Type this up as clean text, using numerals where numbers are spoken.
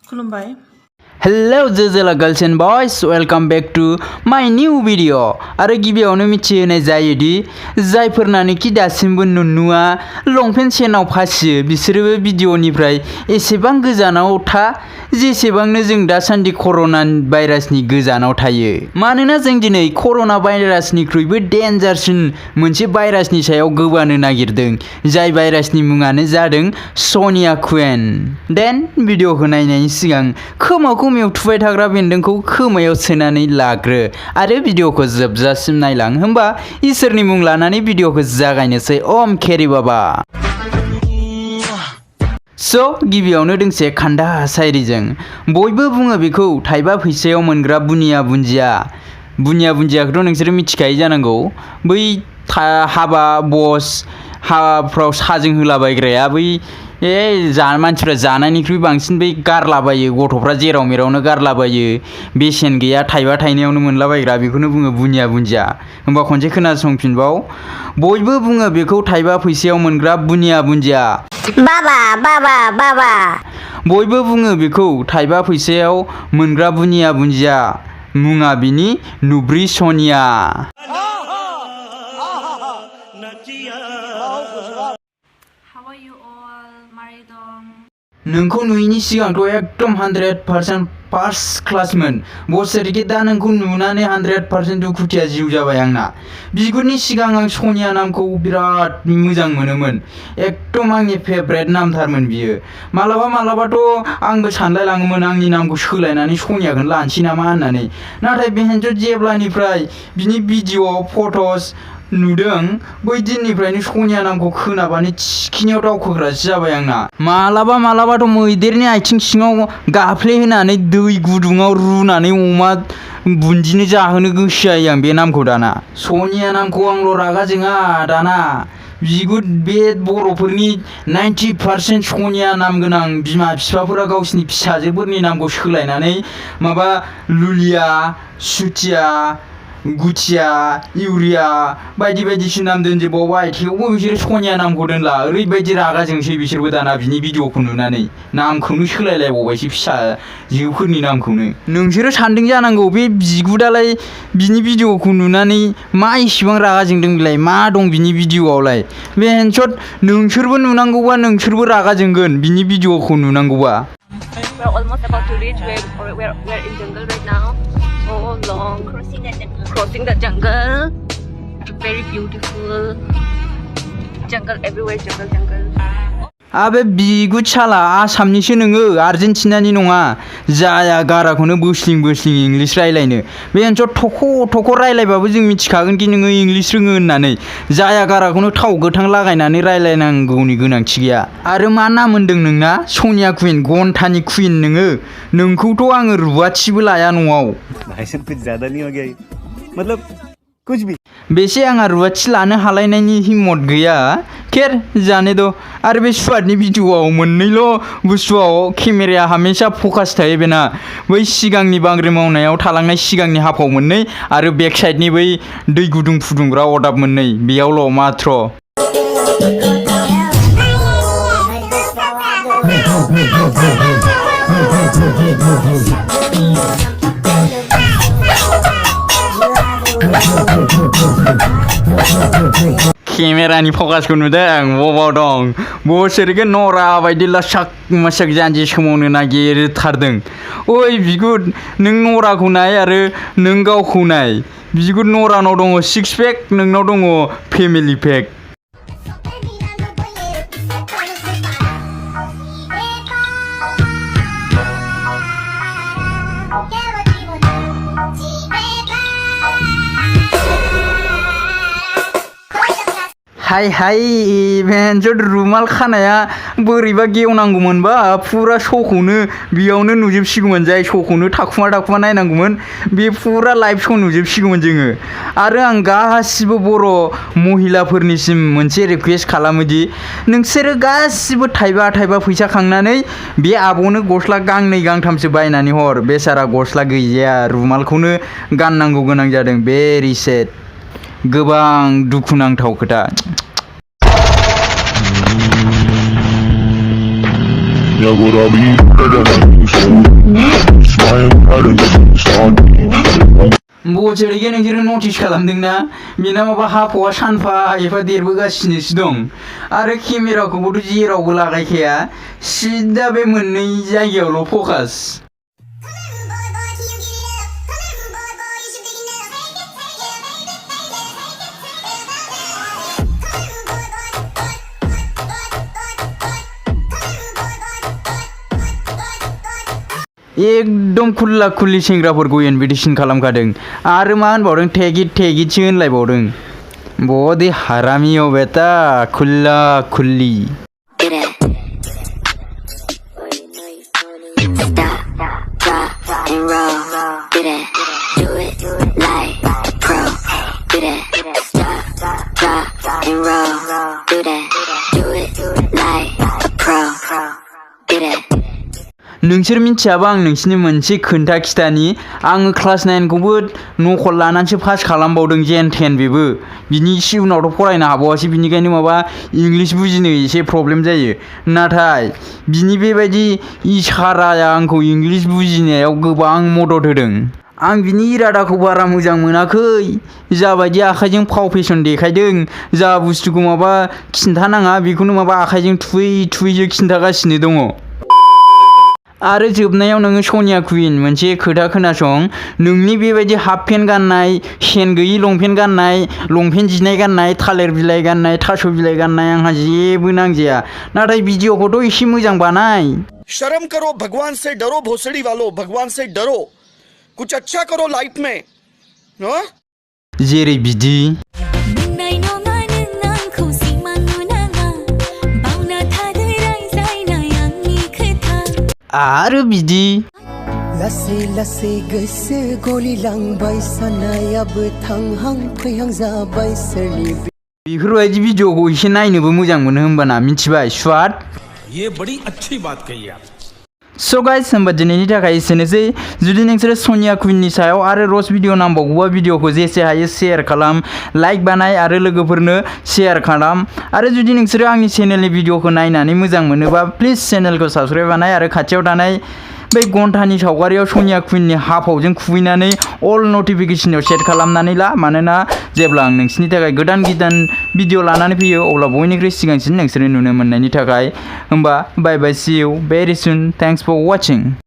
खुलुमबाय। Hello Zezela girls and boys, welcome back to my new video. आरो गिबियावनो मिथिहोनाय जायोदि जायफोरनाखि दासिमबो नुनुआ लंपेन्ट सेनाव फासियो बिसोरबो भिडिअनिफ्राय एसेबां गोजानाव था जेसेबांनो जों दासान्दि कर'ना भाइरासनि गोजानाव थायो। मानोना जों दिनै कर'ना भाइरासनिख्रुइबो डेन्जारसिन मोनसे भाइरासनि सायाव गोबानो नागिरदों जाय भाइरासनि मुङानो जादों सनिया कुइन। देन भिडिअखौ नायनायनि सिगां खोमाखौ मेवथुबाय थाग्रा बेन्दोंखौ खोमायाव सोनानै लाग्रो आरो भिडिअखौ जोबजासिम नायलां। होमबा इसोरनि मुं लानानै भिडिअखौ जागायनोसै। ओम केरि बाबा। गिबियावनो दोंसे खान्दा सायरिजों बयबो बुङो बेखौ थाइबा फैसायाव मोनग्रा बुनिया बुन्दिया। बुनिया बुन्दियाखौथ' नोंसोरो मिथिखायो जानांगौ। बै हाबा बस हाबाफ्राव साजों होलाबायग्राया बै मानसिफ्रा जानायनिख्रुइ बांसिन बै गारलाबायो, गथ'फ्रा जेराव मेरावनो गारलाबायो, बेसेन गैया थाइबा थाइनैयावनो मोनलाबायग्रा, बेखौनो बुङो बुनिया बुन्दिया। होमबा खनसे खोनासंफिनबाव, बयबो बुङो बेखौ थाइबा फैसायाव मोनग्रा बुनिया बुन्दिया। बाबा बाबा बाबा। बयबो बुङो बेखौ थाइबा फैसायाव मोनग्रा बुनिया बुन्दिया। मुङा बिनि नुब्रि सनिया। नोंखौ नुयैनि सिगांथ' एकदम 100% फार्स्ट क्लासमोन। बोसोरखे दा नोंखौ नुनानै 100% दुखुथिया जिउ जाबाय आंना। बिगुरनि सिगां आं सनिया नामखौ बिराद मोजां मोनोमोन। एकदम आंनि फेभरेट नामथारमोन बियो। मालाबाथ' आंबो सानलायलाङोमोन आंनि नामखौ सोलायनानै सनियाखौनो लानोसै नामा होननानै। नाथाय बेहायनोथ' जेब्लानिफ्राय बिनि भिडिअ फट'स नुदों बै दिननिफ्रायनो सनिया नामखौ खोनाबानो थिखिनियाव दावखोग्रासो जाबाय आंना। मालाबाथ' मैदेरनि आथिं सिङाव गाफ्लेहोनानै दै गुदुङाव रुनानै अमा बुन्दिनो जाहोनो गोसो जायो आं बे नामखौ दाना। सनिया नामखौ आंल' रागा जोङा दाना। बिगुर बे बर'फोरनि 90% सनिया नाम गोनां बिमा बिफाफोरा गावसिनि फिसाजोफोरनि नामखौ सोलायनानै माबा लुलिया, सुथिया, गुथिया, इउरिया बायदि बायदिसो नाम दोनजोबबावबाय। थेवबो बिसोरो सनिया नामखौ दोनला। ओरैबायदि रागा जोंसै बिसोरबो दाना बिनि भिडिअखौ नुनानै। नामखौनो सोलायलायबावबायसो फिसाजोफोरनि नामखौनो। नोंसोरो सानदों जानांगौ बे बिगुदालाय बिनि भिडिअखौ नुनानै मा इसेबां रागा जोंदों बेलाय, मा दं बिनि भिडिअआवलाय। बे हेनसट नोंसोरबो नुनांगौबा नोंसोरबो रागा जोंगोन बिनि भिडिअखौ नुनांगौबा। We're almost about to reach. We're in jungle right now. Oh, long crossing the jungle. Very beautiful jungle everywhere. Jungle. आबे बिगुद साला आसामनिसो नोङो, आर्जेन्टिनानि नङा। जाया गाराखौनो बोस्लिं इंलिस रायलायनो। बे हेनसट थख' रायलायबाबो जों मिथिखागोन कि नोङो इंलिस रोङो होननानै। जाया गाराखौनो थाव गोथां लागायनानै रायलायनांगौनि गोनांथि गैया। आरो मा नाम होनदों नोंना? सनिया कुइन, घन्टानि कुइन नोङो। नोंखौथ' आङो रुवाथिबो लाया न'आव। कुछ ज्यादा नहीं हो गया ये? मतलब कुछ भी। बेसे आंहा रुवाथि लानो हालायनायनि हिम्मत गैया। खेर जाने दो। आरो बे सुवादनि भिडिअआव मोननैल' बुस्थुआव केमेराया हमेशा फकास थायो बेना। बै सिगांनि बांग्रि मावनायाव थालांनाय सिगांनि हाफाव मोननै आरो बेक साइडनि बै दै गुदुं फुदुंग्रा अरदाब मोननै, बेयावल' माथ्र'। केमेरानि फकासखौ नुदों बबाव दं? बोसोरखौ नरा बायदि लासाक मासाक जानजि सोमावनो नागिरथारदों। ओइ बिगुर, नों नराखौ नाय आरो नों गावखौ नाय। बिगुर नरानाव दङ 6 पेक, नोंनाव दङ फेमिलि पेक। हाय भेन्सट रुमाल खानाया बोरैबा गेवनांगौमोनबा फुरा श'खौनो बेयावनो नुजोबसिगौमोन। जाय श'खौनो थाखुमा नायनांगौमोन बे फुरा लाइभ श' नुजोबसिगौमोन जोङो। आरो आं गासिबो बर' महिलाफोरनिसिम मोनसे रिकुवेस्ट खालामोदि नोंसोरो गासिबो थाइबा फैसा खांनानै बे आब'नो गस्ला गांनै गांथामसो बायनानै हर। बेसारा गस्ला गैजाया, रुमालखौनो गाननांगौ गोनां जादों। Very said. गोबां दुखुनांथाव खोथा। agora vi बोसोरैगे नोंसोरो नटिस खालामदोंना बेना माबा हाफवा सानफा एफा देरबोगासिनोसो दं आरो केमेराखौबोथ' जेरावबो लागायखाया सिदा बे मोननै जायगायावल' फकास एकदम खुल्ला खुल्ली सेंग्राफोरखौ इनभिटेसन खालामखादों आरो मा होनबावदों टेगिटसो होनलायबावदों बदि हारामी हो बेटा खुल्ला खुल्ली नोंसोर मिथियाबा आं नोंसिनि मोनसे खोन्था खिथानि आङो क्लास 9 खौबो नकल लानानैसो पास खालामबावदों जेन थेन बेबो बिनि इसे उनावथ' फरायनो हाबावासै बिनिखायनो माबा इंलिश बुजिनो एसे प्रब्लेम जायो नाथाय बिनि बेबायदि इसाराया आंखौ इंलिश बुजिनायाव गोबां मदद होदों आं बिनि इरादाखौ बारा मोजां मोनाखै जाबायदि आखाइजों फाव फेसन देखायदों जा बुस्थुखौ माबा खिन्थानाङा बेखौनो माबा आखाइजों थुयै थुयैसो खिन्थागासिनो दङ आरो जोबनायाव नोङो सनिया कुइन मोनसे खोथा खोनासं नोंनि बेबायदि हाफ पेन्ट गाननाय सेन गैयि लंपेन्ट गाननाय लंपेन्ट जिनाय गाननाय थालिर बिलाइ गाननाय थास' बिलाइ गाननाय आंहा जेबो नांजाया नाथाय भिडिअखौथ' एसे मोजां बानाय शर्म करो भगवान से डरो भोसड़ी वालों भगवान से डरो कुछ अच्छा करो लाइफ में हाँ जेरै बिदि आरो बिदि लासै लासै गोसो गलि लांबाय सानायाबो थांहां फैहां जाबाय सोरनि बेफोरबायदि भिडिअखौ एसे नायनोबो मोजां मोनो होमबाना मिथिबाय स्वाद ये बड़ी अच्छी बात कही आप स' गाइस होमबा दिनैनि थाखाय एसेनोसै जुदि नोंसोरो सनिया कुइननि सायाव आरो रस भिडिअ नांबावगौबा भिडिअखौ जेसे हायो शेयार खालाम लाइक बानाय आरो लोगोफोरनो शेयार खालाम आरो जुदि नोंसोरो आंनि चेनेलनि भिडिअखौ नायनानै मोजां मोनोबा प्लिज चेनेलखौ साबस्क्राइब बानाय आरो खाथियाव थानाय बै घन्टानि सावगारियाव सनिया कुइननि हाफावजों खुबैनानै अल नटिफिकेसनाव सेट खालामनानै ला मानोना जेब्ला आं नोंसिनि थाखाय गोदान भिडिअ लानानै फैयो अब्ला बयनिख्रुइ सिगांसिन नोंसोरो नुनो मोननायनि थाखाय होमबा बाय बाय सी इउ भेरि सुन थेंक्स फर वाचिं